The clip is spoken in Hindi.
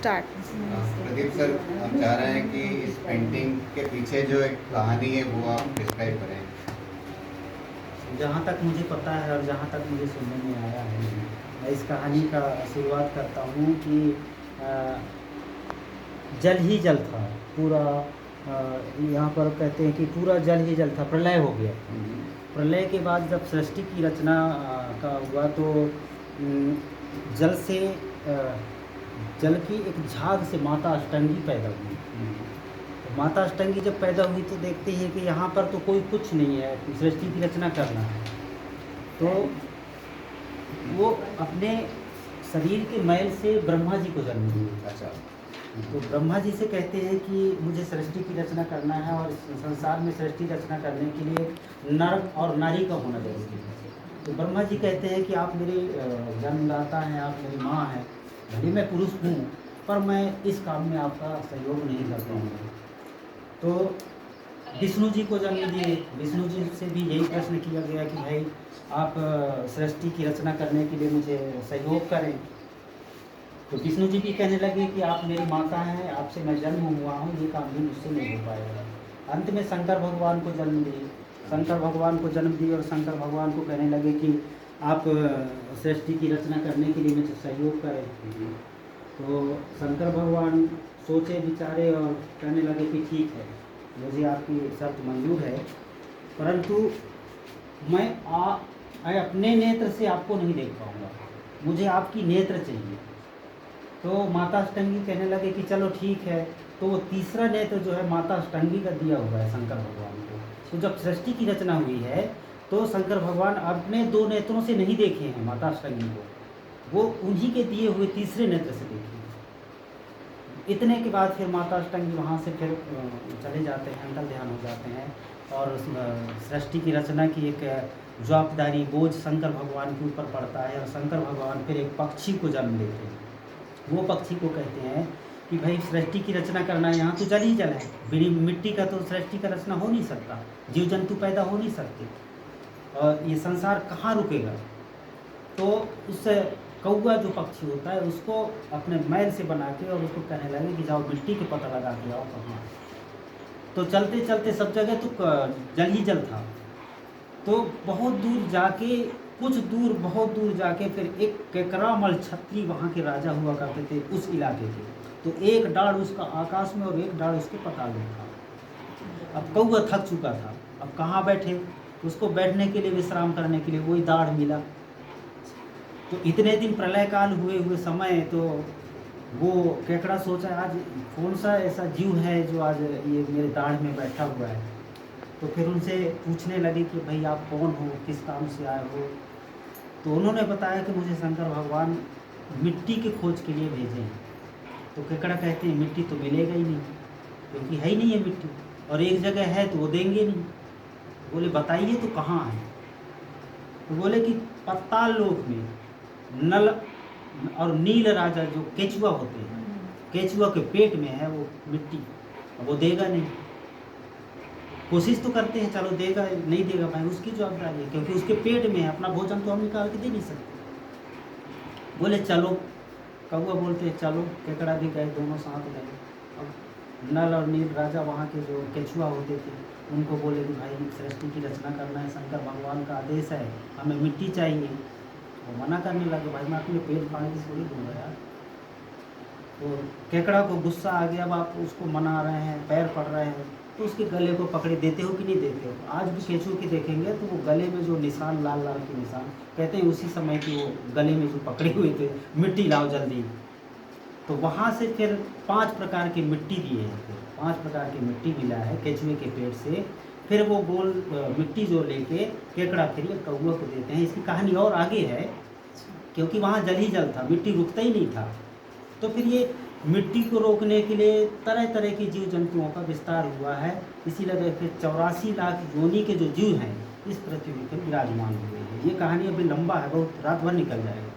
स्टार्ट। प्रदीप सर, हम चाह रहे हैं कि इस पेंटिंग के पीछे जो एक कहानी है वो आप डिस्क्राइब करें। जहाँ तक मुझे पता है और जहाँ तक मुझे सुनने में आया है, मैं इस कहानी का शुरुआत करता हूँ कि जल ही जल था पूरा। यहाँ पर कहते हैं कि पूरा जल ही जल था, प्रलय हो गया। प्रलय के बाद जब सृष्टि की रचना का हुआ तो जल से जल की एक झाग से माता अष्टंगी पैदा हुई। तो माता अष्टंगी जब पैदा हुई तो देखते हैं कि यहाँ पर तो कोई कुछ नहीं है, सृष्टि की रचना करना है। तो वो अपने शरीर के मैल से ब्रह्मा जी को जन्म दी। अच्छा। तो ब्रह्मा जी से कहते हैं कि मुझे सृष्टि की रचना करना है और संसार में सृष्टि रचना करने के लिए नर और नारी का होना जरूरी है। तो ब्रह्मा जी कहते हैं कि आप मेरे जन्मदाता हैं, आप मेरी माँ हैं, भले मैं पुरुष हूँ पर मैं इस काम में आपका सहयोग नहीं कर पाऊँगा। तो विष्णु जी को जन्म दिए। विष्णु जी से भी यही प्रश्न किया गया कि भाई आप सृष्टि की रचना करने के लिए मुझे सहयोग करें। तो विष्णु जी भी कहने लगे कि आप मेरी माता हैं, आपसे मैं जन्म हुआ हूँ, ये काम भी मुझसे नहीं हो पाएगा। अंत में शंकर भगवान को जन्म दिए। शंकर भगवान को जन्म दिए और शंकर भगवान को कहने लगे कि आप सृष्टि की रचना करने के लिए मुझे सहयोग करें। तो शंकर भगवान सोचे विचारे और कहने लगे कि ठीक है, मुझे आपकी शर्त मंजूर है, परंतु मैं अपने नेत्र से आपको नहीं देख पाऊँगा, मुझे आपकी नेत्र चाहिए। तो माता अष्टंगी कहने लगे कि चलो ठीक है। तो वो तीसरा नेत्र जो है माता अष्टंगी का दिया हुआ है शंकर भगवान को। तो जब सृष्टि की रचना हुई है तो शंकर भगवान अपने दो नेत्रों से नहीं देखे हैं माता अष्टंगी को, वो उन्हीं के दिए हुए तीसरे नेत्र से देखे। इतने के बाद फिर माता अष्टंगी वहाँ से फिर चले जाते हैं, अंतर ध्यान हो जाते हैं और सृष्टि की रचना की एक जवाबदारी बोझ शंकर भगवान के ऊपर पड़ता है। और शंकर भगवान फिर एक पक्षी को जन्म देते हैं। वो पक्षी को कहते हैं कि भाई सृष्टि की रचना करना है, यहाँ तो जल ही जल है, बिना मिट्टी का तो सृष्टि का रचना हो नहीं सकता, जीव जंतु पैदा हो नहीं सकते और ये संसार कहाँ रुकेगा। तो उस कौआ जो पक्षी होता है उसको अपने मैल से बना के और उसको कहने लगे कि जाओ मिट्टी के पता लगा के आओ कहाँ। तो चलते चलते सब जगह तो जल ही जल था। तो बहुत दूर जाके बहुत दूर जाके फिर एक केकरामल छत्री वहाँ के राजा हुआ करते थे उस इलाके के। तो एक डाढ़ उसका आकाश में और एक डाढ़ उसके पाताल में था। अब कौआ थक चुका था, अब कहाँ बैठे, उसको बैठने के लिए विश्राम करने के लिए वही दाढ़ मिला। तो इतने दिन प्रलय काल हुए समय तो वो केकड़ा सोचा आज कौन सा ऐसा जीव है जो आज ये मेरे दाढ़ में बैठा हुआ है। तो फिर उनसे पूछने लगे कि भाई आप कौन हो, किस काम से आए हो। तो उन्होंने बताया कि मुझे शंकर भगवान मिट्टी की खोज के लिए भेजे हैं। तो केकड़ा कहते हैं मिट्टी तो मिलेगा ही नहीं, क्योंकि है ही नहीं है मिट्टी, और एक जगह है तो वो देंगे नहीं। बोले बताइए तो कहाँ है। तो बोले कि पताल लोक में नल और नील राजा जो केचुआ होते हैं, केचुआ के पेट में है वो मिट्टी, वो देगा नहीं। कोशिश तो करते हैं, चलो देगा नहीं देगा भाई उसकी जवाबदारी है, क्योंकि उसके पेट में है, अपना भोजन तो हम निकाल के दे नहीं सकते। बोले चलो, कौआ बोलते हैं चलो, केकड़ा भी गए, दोनों साथ गए। अब नल और नील राजा वहाँ के जो केचुआ होते थे उनको बोले कि भाई सृष्टि की रचना करना है, शंकर भगवान का आदेश है, हमें मिट्टी चाहिए। वो मना करने लगे, भाई मैं अपने पेट फाड़ के थोड़ी दूंगा यार। तो केकड़ा को गुस्सा आ गया, अब आप उसको मना रहे हैं, पैर पड़ रहे हैं, तो उसके गले को पकड़े देते हो कि नहीं देते हो। आज भी केचुए की देखेंगे तो वो गले में जो निशान लाल लाल के निशान, कहते हैं उसी समय कि वो गले में जो पकड़े हुए थे, मिट्टी लाओ जल्दी। तो वहाँ से फिर 5 प्रकार की मिट्टी दिए हैं, 5 प्रकार की मिट्टी मिला है केचुए के पेट से। फिर वो गोल मिट्टी जो लेके केकड़ा फिर ये कौआ को देते हैं। इसकी कहानी और आगे है, क्योंकि वहाँ जल ही जल था, मिट्टी रुकता ही नहीं था। तो फिर ये मिट्टी को रोकने के लिए तरह तरह के जीव जंतुओं का विस्तार हुआ है। इसीलिए फिर 84 लाख योनि के जो जीव हैं इस पृथ्वी पर विराजमान हुए हैं। ये कहानी अभी लंबा है, बहुत रात भर निकल जाएगा।